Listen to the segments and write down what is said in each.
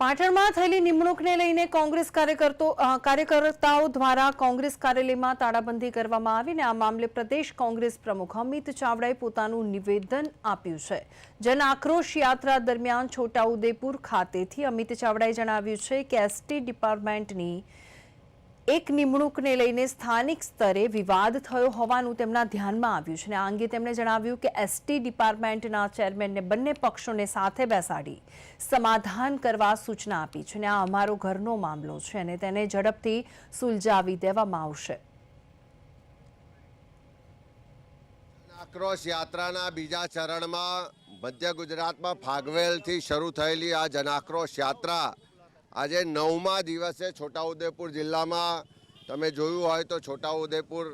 પાટણમાં થયેલી નિમણૂકને લઈને કોંગ્રેસ કાર્યકર્તાઓ દ્વારા કોંગ્રેસ કાર્યાલયમાં તાળાબંધી કરવામાં આવી અને આ મામલે પ્રદેશ કોંગ્રેસ પ્રમુખ અમિત ચાવડાએ પોતાનું નિવેદન આપ્યું છે। જન આક્રોશ યાત્રા દરમિયાન છોટાઉદેપુર ખાતેથી અમિત ચાવડાએ જણાવ્યું છે કે એસટી ડિપાર્ટમેન્ટની એક નિમણૂકને લઈને સ્થાનિક સ્તરે વિવાદ થયો હોવાનું તેમના ધ્યાનમાં આવ્યું છે અને આ અંગે તેમણે જણાવ્યું કે એસટી ડિપાર્ટમેન્ટના ચેરમેનને બંને પક્ષોને સાથે બેસાડી સમાધાન કરવા સૂચના આપી છે અને આ અમારો ઘરનો મામલો છે અને તેને ઝડપથી સુલઝાવી દેવામાં આવશે। આક્રોશ યાત્રાના બીજા ચરણમાં મધ્ય ગુજરાતમાં ફાગવેલથી શરૂ થયેલી આ જનાક્રોશ યાત્રા આજે 9મા દિવસે છોટાઉદેપુર જિલ્લામાં તમે જોયું હોય તો છોટાઉદેપુર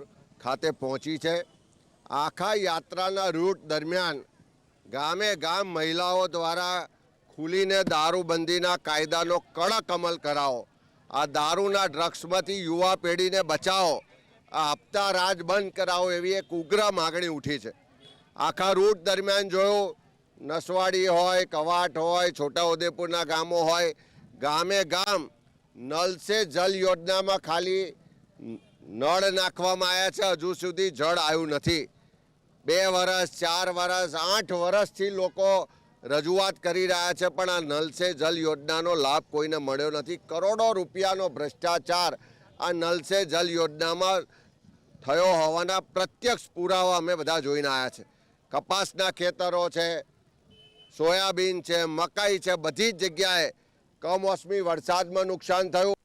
ખાતે પહોંચી છે। આખા યાત્રાના રૂટ દરમિયાન ગામે ગામ મહિલાઓ દ્વારા ખુલીને દારૂબંધીના કાયદાનો કડક અમલ કરાવો, આ દારૂના ડ્રગ્સમાંથી યુવા પેઢીને બચાવો, આ હપ્તા રાજ બંધ કરાવો એવી એક ઉગ્ર માગણી ઉઠી છે। આખા રૂટ દરમિયાન જોયું, નસવાડી હોય, કવાટ હોય, છોટાઉદેપુરના ગામો હોય, ગામે ગામ નલ સે જલ યોજનામાં ખાલી નળ નાખવામાં આવ્યા છે, હજુ સુધી જળ આવ્યું નથી। 2 વર્ષ 4 વર્ષ 8 વર્ષથી લોકો રજૂઆત કરી રહ્યા છે પણ આ નલ સે જલ યોજનાનો લાભ કોઈને મળ્યો નથી। કરોડો રૂપિયાનો ભ્રષ્ટાચાર આ નલ સે જલ યોજનામાં થયો હોવાના પ્રત્યક્ષ પુરાવા અમે બધા જોઈને આવ્યા છે। કપાસના ખેતરો છે, સોયાબીન છે, મકાઈ છે, બધી જ જગ્યાએ કમોસમી વરસાદમાં નુકસાન થયું।